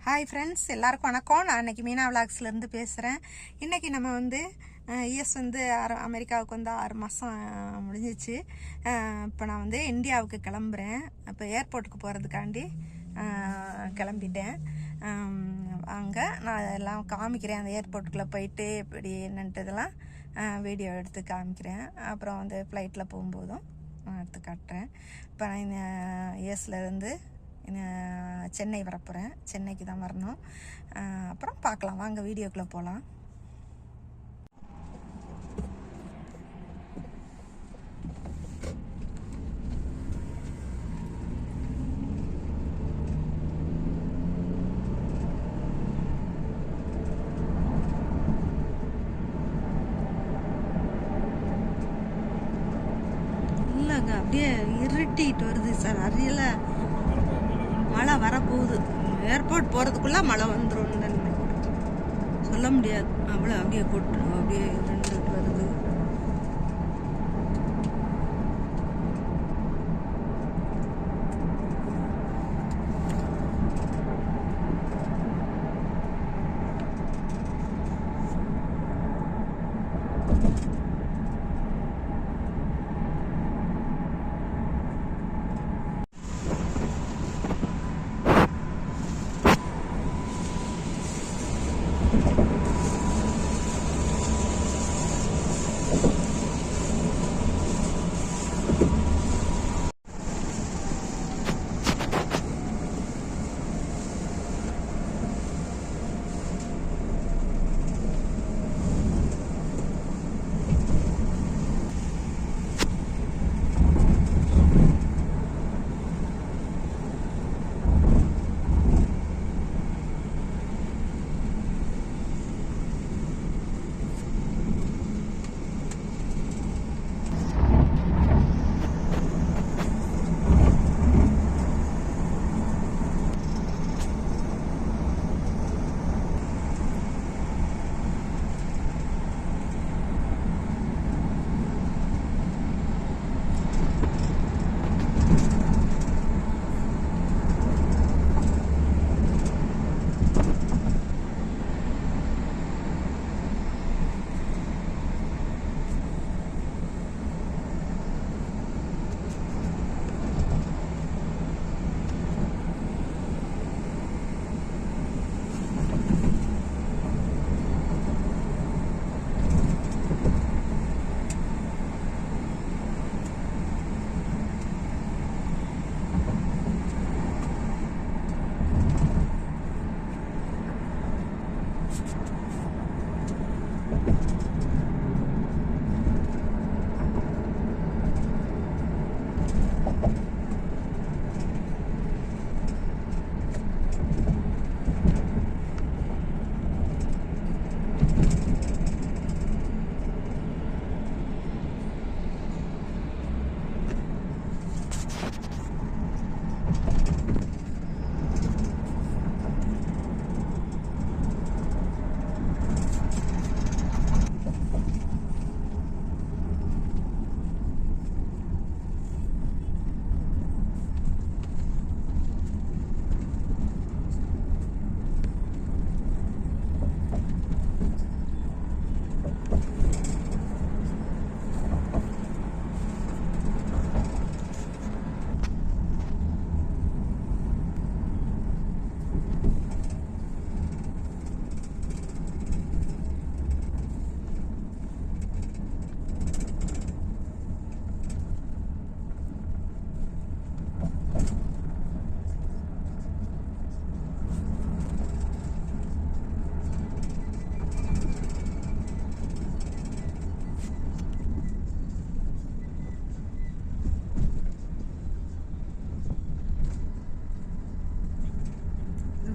Hi friends, எல்லாருக்கும் வணக்கம். நான் இன்றைக்கி மீனா விளாக்ஸ்லேருந்து பேசுகிறேன். இன்றைக்கி நம்ம யுஎஸ் அமெரிக்காவுக்கு 6 மாதம் முடிஞ்சிச்சு. இப்போ நான் இந்தியாவுக்கு கிளம்புறேன். இப்போ ஏர்போர்ட்டுக்கு போகிறதுக்காண்டி கிளம்பிட்டேன். அங்கே நான் எல்லாம் காமிக்கிறேன். அந்த ஏர்போர்ட்டுக்குள்ளே போயிட்டு இப்படி என்னன்ட்டதெல்லாம் வீடியோ எடுத்து காமிக்கிறேன். அப்புறம் ஃப்ளைட்டில் போகும்போதும் எடுத்து காட்டுறேன். இப்போ நான் யுஎஸ்லேருந்து சென்னை வரப்போகிறேன். சென்னைக்கு தான் வரணும். அப்புறம் பார்க்கலாம், வாங்க வீடியோக்குள்ளே போகலாம். இல்லைங்க, அப்படியே இருட்டிட்டு வருது சார். அறியல மழை வரப்போகுது. ஏர்போர்ட் போகிறதுக்குள்ளே மழை வந்துடும் சொல்ல முடியாது. அவ்வளோ அப்படியே கொட்டுரும், அப்படியே இருந்துட்டு வருது.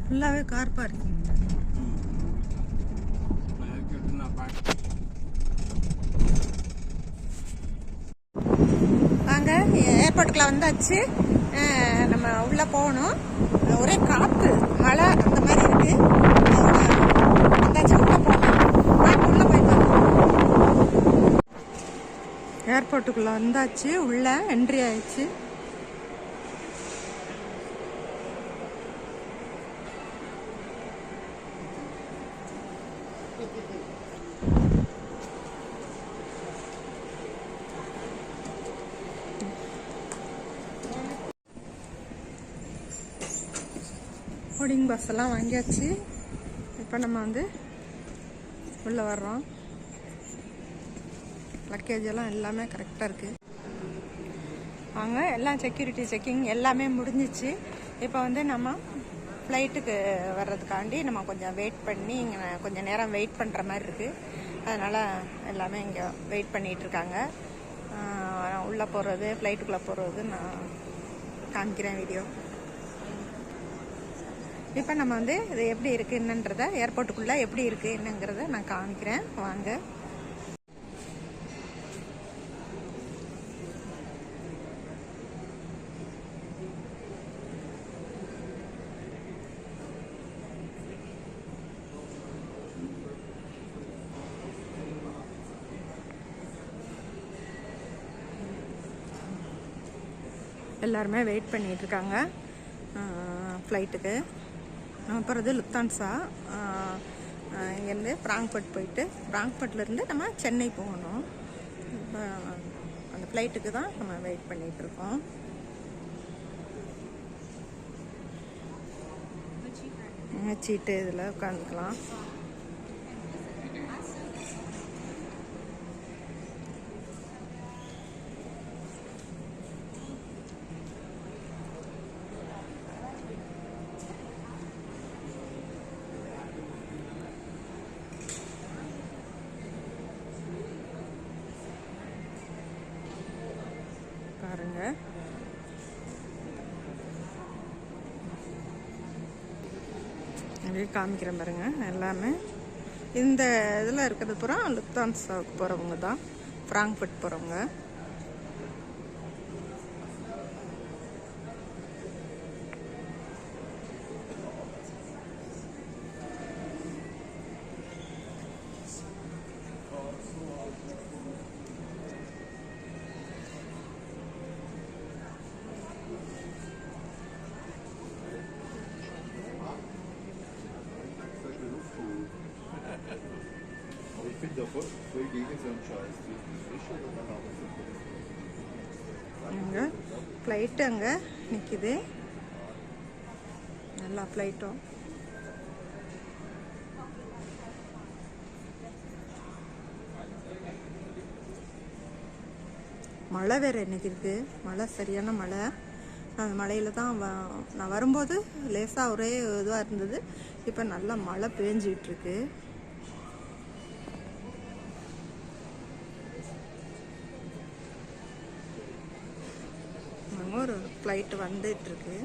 ஃபுல்லாகவே கார் பார்க்கிங். வாங்க, ஏர்போர்ட்டுக்குள்ள வந்தாச்சு. நம்ம உள்ளே போகணும். ஒரே காற்று, மழை அந்த மாதிரி இருக்கு. வந்தாச்சு, உள்ளே போகணும். உள்ளே போயிட்டு ஏர்போர்ட்டுக்குள்ளே வந்தாச்சு. உள்ளே என்ட்ரி ஆயிடுச்சு. பாஸ் எல்லாம் வாங்கியாச்சு. இப்போ நம்ம வந்து உள்ளே வர்றோம். லக்கேஜ் எல்லாம் எல்லாமே கரெக்டாக இருக்குது. வாங்க, எல்லாம் செக்யூரிட்டி செக்கிங் எல்லாமே முடிஞ்சிச்சு. இப்போ வந்து நம்ம ஃப்ளைட்டுக்கு வர்றதுக்காண்டி நம்ம கொஞ்சம் வெயிட் பண்ணி இங்கே கொஞ்சம் நேரம் வெயிட் பண்ணுற மாதிரி இருக்குது. அதனால் எல்லாமே இங்கே வெயிட் பண்ணிகிட்ருக்காங்க. உள்ளே போகிறது, ஃப்ளைட்டுக்குள்ளே போகிறது நான் காமிக்கிறேன் வீடியோ. இப்போ நம்ம வந்து இது எப்படி இருக்குது என்னன்றதை, ஏர்போர்ட்டுக்குள்ளே எப்படி இருக்குது என்னங்கிறத நான் காமிக்கிறேன். வாங்க. எல்லாருமே வெயிட் பண்ணிகிட்ருக்காங்க ஃப்ளைட்டுக்கு. அப்புறம் லுப்தான்சா இங்கேருந்து ஃப்ராங்க்ஃபர்ட் போயிட்டு, ஃப்ராங்க்ஃபர்ட்லேருந்து நம்ம சென்னை போகணும். இப்போ அந்த ஃப்ளைட்டுக்கு தான் நம்ம வெயிட் பண்ணிகிட்ருக்கோம். சீட்டு இதில் உட்காந்துக்கலாம். பாருங்க, அப்படியே காமிக்கிறேன் பாருங்க. எல்லாமே இந்த இதில் இருக்கிறது பூரா லுப்தான்சாவுக்கு போகிறவங்க தான், ஃப்ராங்க்ஃபர்ட் போகிறவங்க. அங்கே ஃப்ளைட்டு அங்கே நிற்கிது, எல்லா ஃப்ளைட்டும். மழை வேறு இன்னைக்கு இருக்குது, மழை சரியான மழை. அந்த மழையில் தான் நான் வரும்போது லேசாக ஒரே இதுவாக இருந்தது. இப்போ நல்லா மழை பெஞ்சிகிட்ருக்கு. ஒரு ஃப்ளைட்டு வந்துட்டுருக்கு.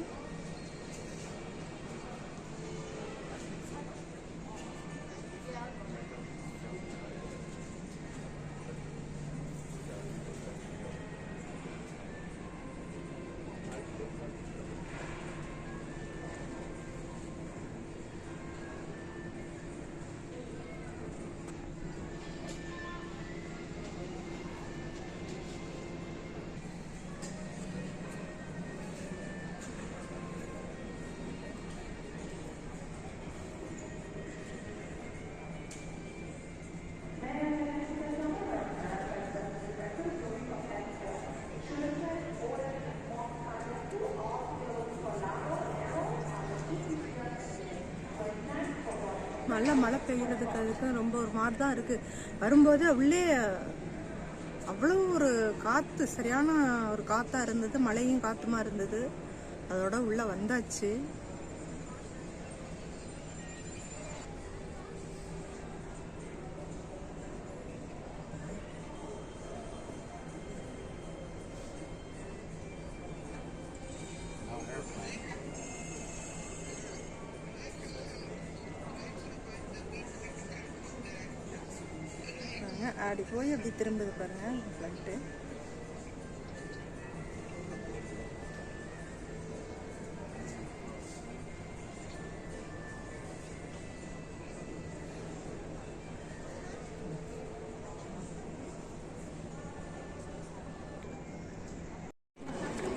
நல்லா மழை பெய்யறதுக்கு அதுக்கு ரொம்ப ஒரு மாதிரி தான் இருக்குது. வரும்போது உள்ளே அவ்வளோ ஒரு காற்று, சரியான ஒரு காற்றா இருந்தது, மழையும் காற்றுமா இருந்தது. அதோட உள்ளே வந்தாச்சு. அப்படி போய் அப்படி திரும்புது பாருங்க ஃப்ளைட்டு.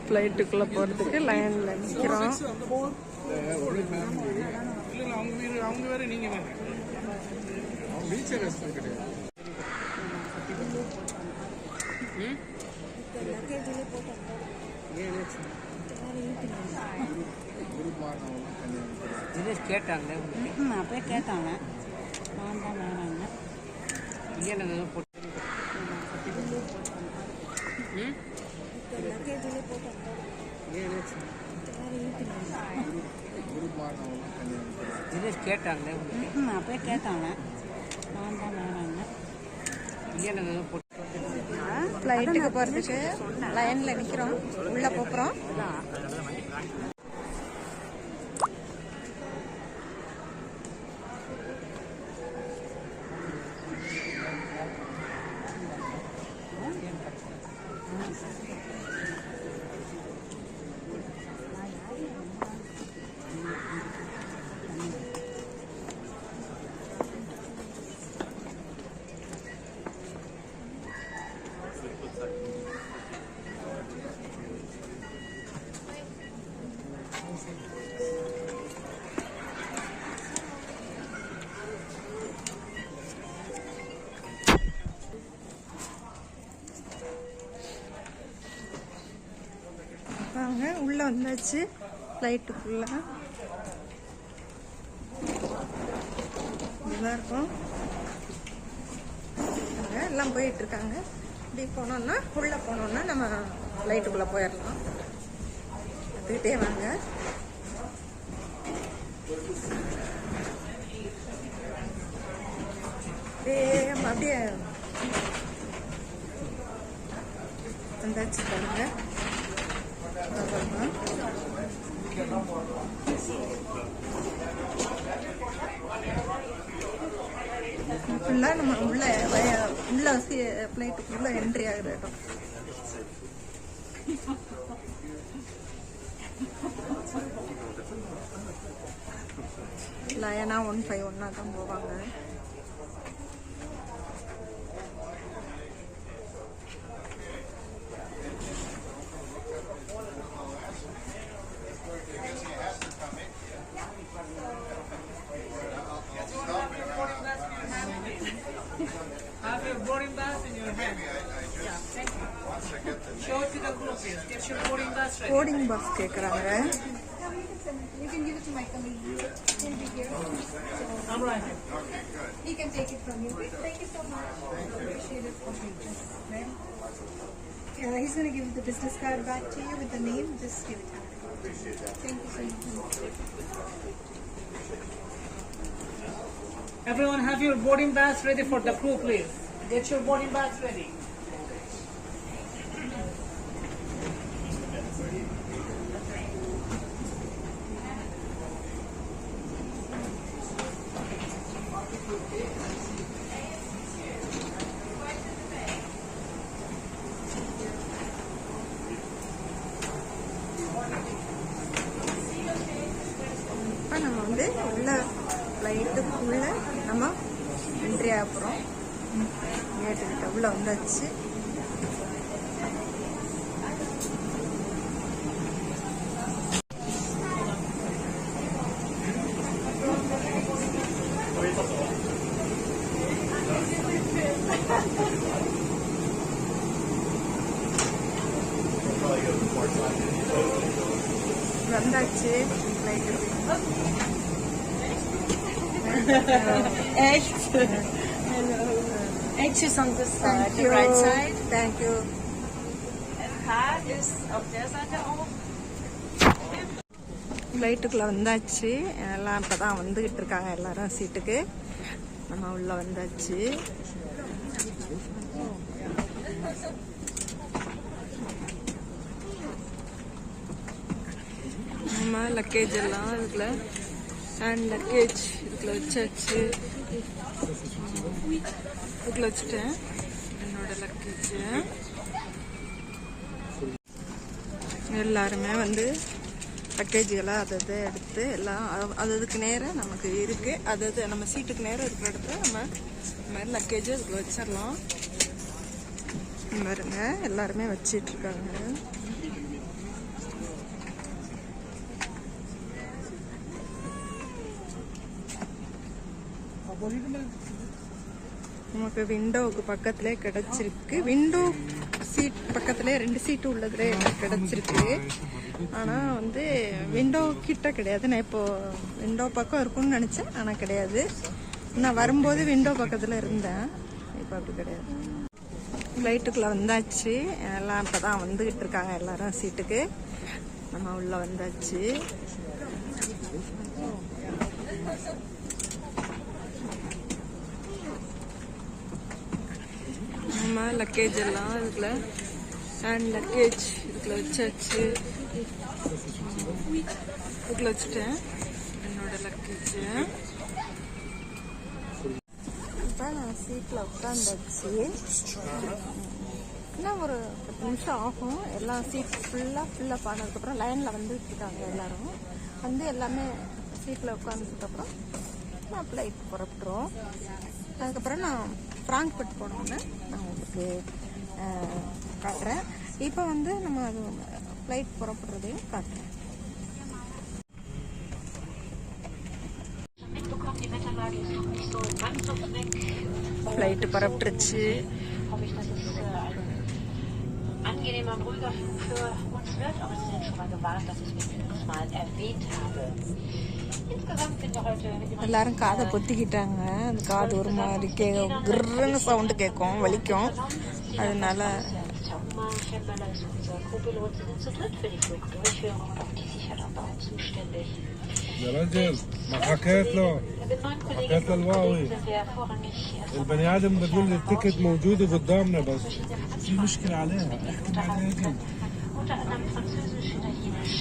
ஃப்ளைட்டுக்குள்ளே போகிறதுக்கு லைனில் நிற்கிறோம். அவங்க வேற நீங்க வேற கேட்டாங்களே அப்பயே கேட்டாங்க, நான் தான் வேணாங்க. ஏன் போட்டு இது கேட்டாங்களே அப்பயே கேட்டாங்க, நான் தான் வேணாங்க. ஏன் போட்டு ஃப்ளைட்டுக்கு போகிறதுக்கு லைனில் நிற்கிறோம், உள்ளே போகிறோம். வாங்க, உள்ளே வந்தாச்சு ஃப்ளைட்டுக்குள்ள. நல்லா இருக்கும். எல்லாம் போயிட்டு இருக்காங்க. இப்படி போனோம்னா உள்ளே போனோம்னா நம்ம ஃப்ளைட்டுக்குள்ளே போயிடலாம். பார்த்துக்கிட்டே வாங்க. அப்படியே வந்தாச்சு பாருங்க. ஃபுல்லாக நம்ம உள்ள ஃப்ளைட்டுக்குள்ள என்ட்ரி ஆகிற இடம். லயனா 151 தான் போவாங்க. Have your boarding pass in your hand. Yeah, thank you. Show it to the group, please. Get your boarding pass ready. Boarding pass கேட்குறாங்க. You can give it to my colleague. He'll be here. I'm right here. He can take it from you. Thank you so much. Appreciate it. Ready? Yeah, he's going to give the business card back to you with the name. Just give it to him. Thank you so much. Everyone have your boarding pass ready for the crew, please. Get your boarding pass ready. இப்போ நம்ம வந்து உள்ள ஃப்ளைட்டுக்குள்ள நம்ம entry ஆக போகிறோம். கேட்டுக்கிட்ட உள்ள வந்தாச்சு. வந்தாச்சு ஃப்ளைட்டுக்கு. Echt? Hello. Echt is on this side, Thank the you. right side. Thank you. And Haar ist auf der Seite auch. ஃப்ளைட்டுக்குள்ளே வந்தாச்சு. எல்லாம் இப்போ தான் வந்துக்கிட்டு இருக்காங்க எல்லாரும் சீட்டுக்கு. நம்ம உள்ளே வந்தாச்சு. நம்ம லக்கேஜ் எல்லாம் இதுக்குள்ள ஹேண்ட் லக்கேஜ் இதுக்குள்ள வச்சாச்சு. இதுக்குள்ள வச்சுட்டேன் என்னோட லக்கேஜ். எல்லாருமே வந்து லக்கேஜுகளை அதை எடுத்து எல்லாம் அதுக்கு நேரம் நமக்கு இருக்குது. அது நம்ம சீட்டுக்கு நேரம் இருக்கிற இடத்துல நம்ம இந்த மாதிரி லக்கேஜ் அதுக்குள்ள வச்சிடலாம். பாருங்க எல்லாருமே வச்சிட்ருக்காங்க. நமக்கு விண்டோவுக்கு பக்கத்துலேயே கிடச்சிருக்கு. விண்டோ சீட் பக்கத்துலேயே 2 சீட்டு உள்ளதுல எனக்கு கிடச்சிருக்கு. ஆனால் வந்து விண்டோ கிட்ட கிடையாது. நான் இப்போது விண்டோ பக்கம் இருக்கும்னு நினச்சேன், ஆனால் கிடையாது. நான் வரும்போது விண்டோ பக்கத்தில் இருந்தேன், இப்போ அப்படி கிடையாது. ஃப்ளைட்டுக்குள்ளே வந்தாச்சு. எல்லாம் இப்போ தான் வந்துக்கிட்டு இருக்காங்க எல்லாரும் சீட்டுக்கு. நம்ம உள்ளே வந்தாச்சு. நம்ம லக்கேஜ் எல்லாம் இதுக்குள்ள ஹேண்ட் லக்கேஜ் இதுக்குள்ள வச்சாச்சு. இதுக்குள்ள வச்சுட்டேன் என்னோட லக்கேஜ். இப்போ நான் சீட்டில் உட்காந்தாச்சு. இன்னும் ஒரு 10 நிமிஷம் ஆகும். எல்லாம் சீட் ஃபுல்லாக பண்ணதுக்கப்புறம் லைனில் வந்துட்டு இருக்காங்க எல்லாரும். வந்து எல்லாமே சீட்டில் உட்காந்ததுக்கப்புறம் நான் ஃப்ளைட் புறப்பட்டுரும். அதுக்கப்புறம் நான் ஃப்ராங்க்ஃபர்ட் போனோன்னு நான் உங்களுக்கு காட்டுறேன். இப்போ வந்து நம்ம அது ஃப்ளைட் புறப்படுறதையும் காட்டுறேன். Flight புறப்பட்டுருச்சு. angenehmer und ruhiger Flug für uns wird, aber Sie sind schon mal gewarnt, dass ich es mal erwähnt habe. Insgesamt sind wir heute எல்லாரும் காதை பொத்திக்கிட்டாங்க. அந்த காது ஒரு மாதிரி கிர்ன்னு சவுண்டு கேட்கும், வலிக்கும். அதனால Schemmler ist unser Co-Pilot. Sie sind zu dritt für die Flugdurchführung und auch die Sicherheitsbau zuständig. يا رجل ما حكيت له Mit 9 حكيت Kolleginnen und للواوي Kollegen sind wir vorrangig البني ادم بتقول لي التيكت موجوده قدامنا بس في مشكله عليها احكي بعدين. unter anderem Französisch, Italienisch,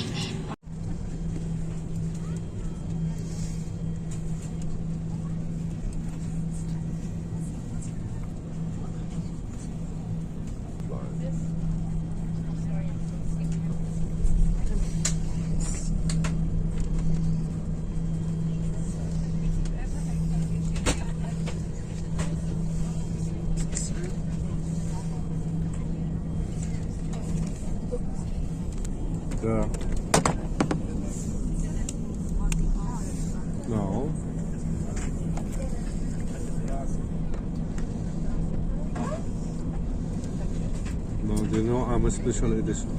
Yeah. No. No, they know I'm a special edition.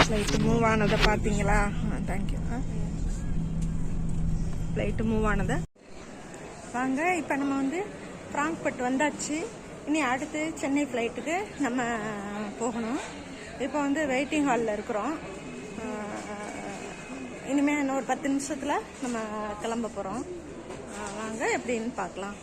Flight move ஆனதை பார்த்தீங்களா? Thank you. Flight move ஆனதை வாங்க. இப்போ நம்ம வந்து Frankfurt வந்தாச்சு. இனி அடுத்து சென்னை ஃப்ளைட்டுக்கு நம்ம போகணும். இப்போ வந்து வெயிட்டிங் ஹாலில் இருக்கிறோம். இனிமேல் இன்னும் ஒரு 10 நிமிஷத்தில் நம்ம கிளம்ப போகிறோம். வாங்க எப்படின்னு பார்க்கலாம்.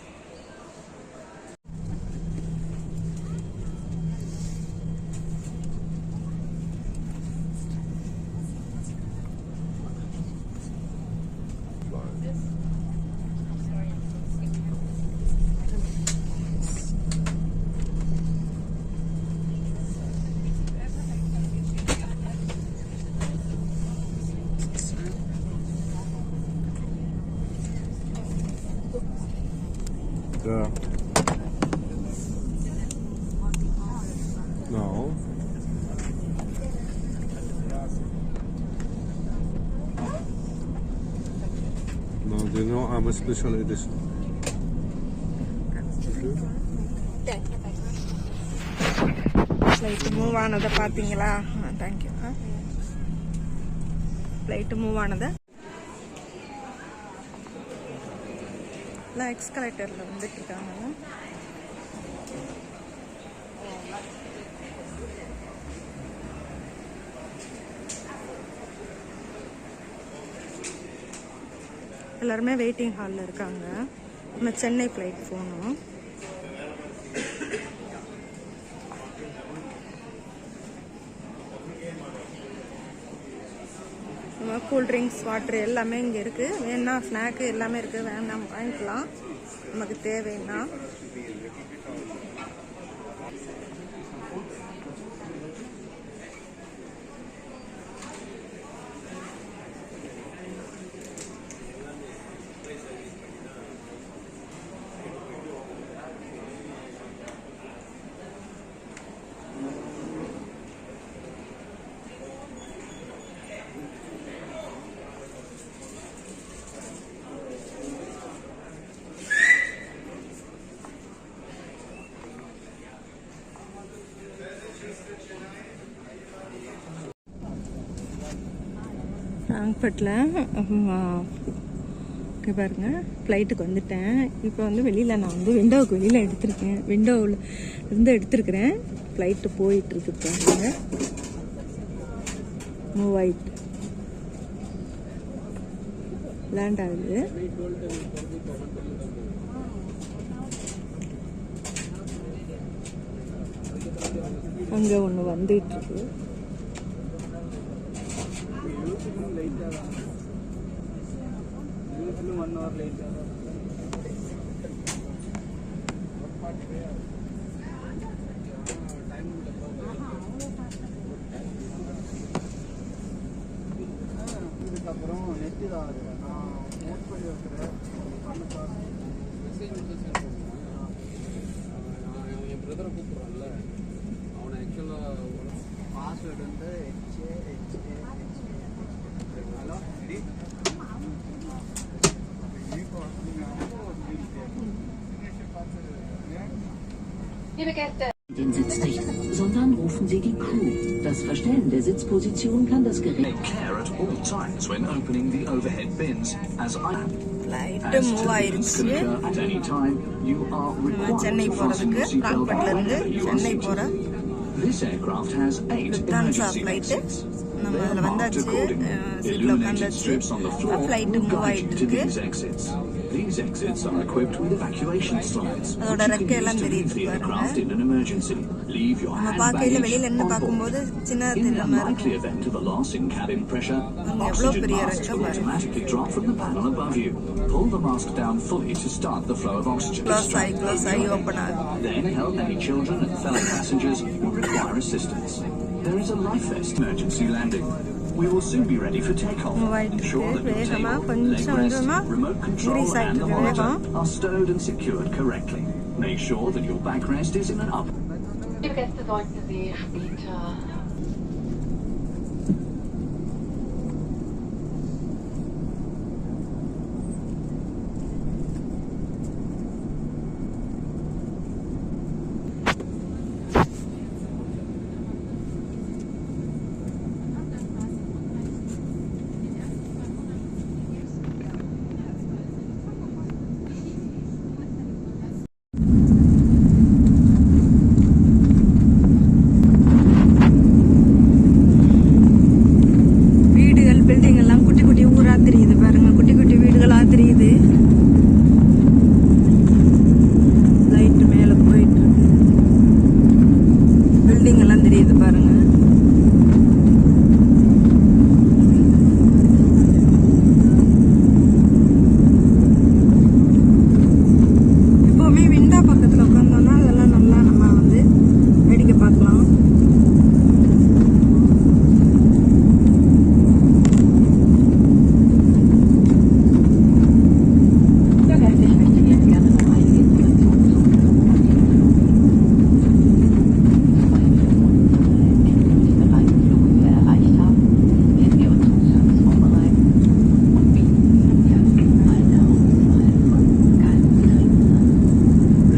Yeah. No. No, they know I'm a special edition. Flight move ஆனதை பார்த்தீங்களா? தேங்க்யூ. ஃப்ளைட்டு மூவ் ஆனதை எல்லாம் எக்ஸ்கலேட்டரில் வந்துட்டு இருக்காங்க. எல்லாருமே வெயிட்டிங் ஹாலில் இருக்காங்க. நம்ம சென்னை ஃப்ளைட் போகணும். கூல்ட்ரிங்க்ஸ், வாட்ரு எல்லாமே இங்கே இருக்குது. வேணா ஸ்நாக்கு எல்லாமே இருக்குது. வேணாம் வாங்கிக்கலாம் நமக்கு தேவைன்னா. ஃப்ராங்க்ஃபர்ட்டில் இங்கே பாருங்கள் ஃப்ளைட்டுக்கு வந்துட்டேன். இப்போ வந்து வெளியில் நான் வந்து விண்டோவுக்கு வெளியில் எடுத்திருக்கேன். விண்டோவில் இருந்து எடுத்திருக்கிறேன். ஃப்ளைட்டு போயிட்டுருக்கு பாருங்க. மூவ் ஆயிட்டு லேண்ட் ஆகுது. அங்கே ஒன்று வந்துட்டுருக்கு. Liebe Gäste. Den Sitz nicht, sondern rufen Sie die Crew. Das Verstellen der Sitzposition kann das Gerät. Take care at all times when opening the overhead bins, as flight move ஆயிருச்சு. at any time you are required Chennai to fasten போகிறதுக்கு your seatbelt ஃப்ராங்க்ஃபர்ட்லேருந்து whenever you are Chennai seated. போகிற This aircraft has 8 Lufthansa emergency flight. exits. நம்ம They are அதில் marked வந்தாச்சு. accordingly. சீட்டில் Illuminated உட்காந்தாச்சு. strips on the floor flight will move guide ஆகிட்டு you to இருக்கு. these exits. These exits are equipped with evacuation slides, which அதோட you can ரெக்கையெல்லாம் use to leave தெரியுது the பாருங்க. aircraft in an emergency. Leave your நம்ம hand பார்க்கையில் baggage வெளியில இருந்து on பார்க்கும்போது board. சின்னதாக In the தெரியுற மாதிரி unlikely இருக்கும். event of a loss in cabin pressure, எவ்வளோ oxygen பெரிய masks ரெக்கை will பாருங்க. automatically drop from the panel above you. Pull the mask down fully to start the flow of oxygen. Close ஆகி open ஆகும். Then help any children and fellow passengers who require assistance. There is a life vest emergency landing. We will soon be ready for takeoff. Ensure that your வேகமா table, கொஞ்சம் leg rest, கொஞ்சமா remote control increase and the ஆயிட்டு monitor வேகம். are stowed and secured correctly. Make sure that your backrest is in an up. Liebe Gäste, sollten Sie später வீடுகள் building எல்லாம் குட்டி குட்டி ஊரா தெரியுது பாருங்க. குட்டி குட்டி வீடுகளா தெரியுது. லைட் மேல போயிட்டு இருக்கு. பில்டிங் எல்லாம் தெரியுது பாருங்க. எப்பவுமே விண்டோ பக்கத்துல உட்காந்தோம்னா அதெல்லாம் நல்லா நம்ம வந்து வேடிக்கை பார்க்கலாம். Ja, Gäste, ich möchte Ihnen gerne noch einige Informationen zum Sobald wir bereits Flughöhe erreicht haben, werden wir unseren Service vorbereiten und bieten Ihnen eine Auswahl von kalten Getränken an.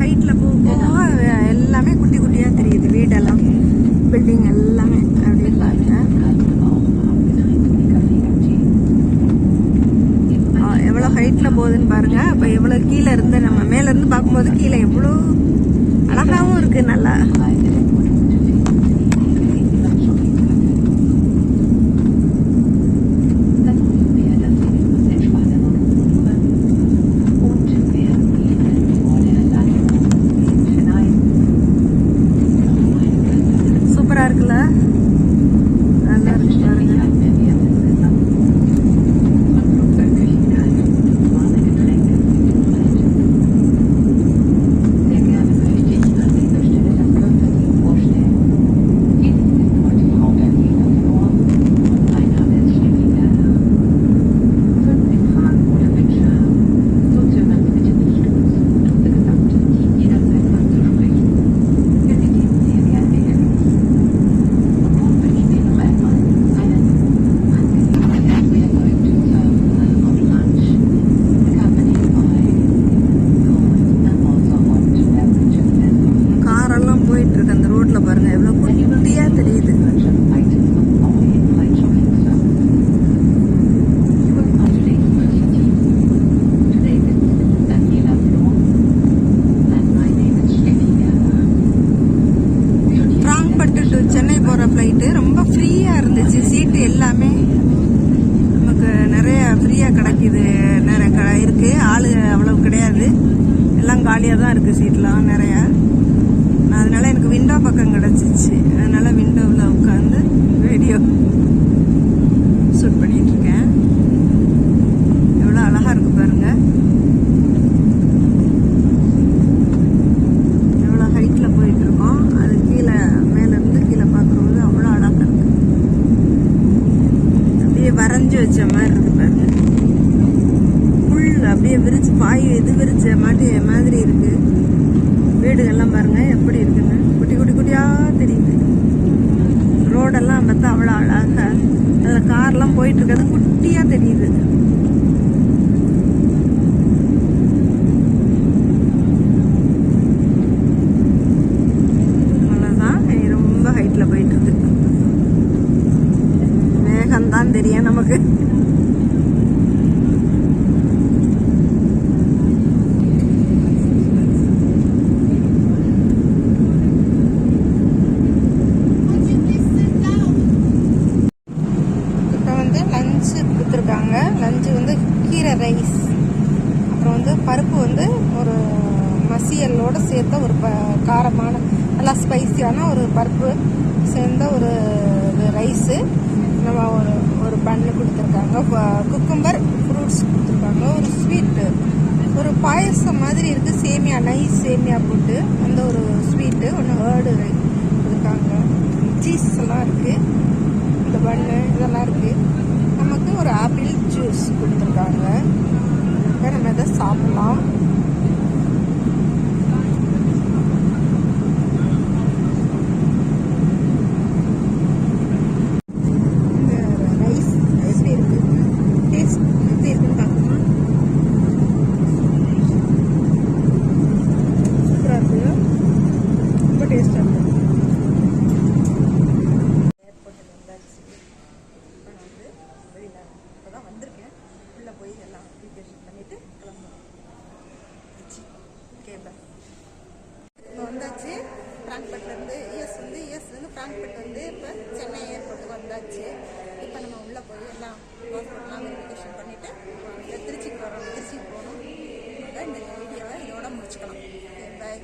ஹைட்ல போக எல்லாமே குட்டி குட்டியா தெரியுது. வீடெல்லாம் பில்டிங் எல்லாமே அப்படி Mit பாருங்க. leichten, kalten, aber auch warmen Getränken wie Kaffee und Tee. எவ்வளோ ஹைட்ல போகுதுன்னு பாருங்க. அப்ப எவ்வளோ கீழே இருந்து நம்ம மேல இருந்து பார்க்கும்போது கீழே எவ்வளோ அழகாவும் இருக்கு. நல்லா Preise der Produkte finden Sie in den Shoppingkarte. Dann hoffen wir, dass Sie etwas Entspannung spüren und werden Ihnen vor der Landung in Chennai noch eine சூப்பரா இருக்குல்ல. நல்லா இருக்கு பாருங்க. Selbstverständlich halten wir Services an. Von Flugzeugküchen kalt, warme Getränke bereit. Sehr gerne möchte ich an dieser Stelle das Kürzel கிடையாது, எல்லாம் காலியாக தான் இருக்குது சீட்லாம் நிறையா. அதனால எனக்கு விண்டோ பக்கம் கிடச்சிச்சு, அதனால விண்டோவில் உட்காந்து வீடியோ ஷூட் பண்ணிட்டு இருக்கேன். எவ்வளோ அழகா இருக்கு பாருங்க, எவ்வளோ ஹைட்ல போயிட்டு இருக்கோம். அது கீழே மேலேருந்து கீழே பார்க்கும்போது அவ்வளோ அழகா இருக்கு, அப்படியே வரைஞ்சி வச்ச மாதிரி இருக்கு பாருங்க. புல் அப்படியே விரிச்சு பாய் இது விரிச்ச மாதிரி இருக்கு. வீடுகள்லாம் பாருங்க எப்படி இருக்குன்னு, குட்டி குட்டி குட்டியா தெரியுது. ரோடெல்லாம் பார்த்தா அவ்வளோ அழகா, அதில் கார்லாம் போயிட்டு இருக்கிறது குட்டியா தெரியுது. அவ்வளோதான், ரொம்ப ஹைட்ல போயிட்டு இருக்கு. மேகம்தான் தெரியும் நமக்கு. லஞ்சு வந்து கீரை ரைஸ், அப்புறம் வந்து பருப்பு வந்து ஒரு மசியலோடு சேர்த்த ஒரு காரமான நல்லா ஸ்பைசியான ஒரு பருப்பு சேர்ந்த ஒரு ரைஸு. நம்ம ஒரு பண்ணு கொடுத்துருக்காங்க, குக்கும்பர் ஃப்ரூட்ஸ் கொடுத்துருக்காங்க, ஒரு ஸ்வீட்டு, ஒரு பாயசம் மாதிரி இருக்குது, சேமியா நைஸ் சேமியா போட்டு அந்த ஒரு ஸ்வீட்டு ஒன்று ஏர்டு கொடுத்துருக்காங்க. சீஸ் எல்லாம் இருக்குது, இந்த பண்ணு இதெல்லாம் இருக்குது. நமக்கு ஒரு ஆப்பிள் ஜூஸ் கொடுத்துருக்காங்க, நம்ம இதை சாப்பிடலாம். இந்த ரைஸ் எப்படி இருக்கு, டேஸ்ட் எப்படி இருக்குன்னு பார்க்கணுமா? சூப்பராக இருக்கு, ரொம்ப டேஸ்டாக இருக்கு. வந்திருக்கேன், உள்ளே போய் எல்லாம் அப்ளிகேஷன் பண்ணிட்டு கிளம்புறோம். இப்போ வந்தாச்சு ஃப்ராங்க்ஃபர்ட்லேருந்து. யூஎஸ்லேருந்து ஃப்ராங்க்ஃபர்ட் வந்து இப்போ சென்னை ஏர்போர்ட்டுக்கு வந்தாச்சு. இப்போ நம்ம உள்ளே போய் எல்லாம் பாஸ்போர்ட்லாம் வெரிஃபிகேஷன் பண்ணிவிட்டு திருச்சிக்கு போகணும். இந்த வீடியோவை இதோட முடிச்சுக்கலாம். பாய்.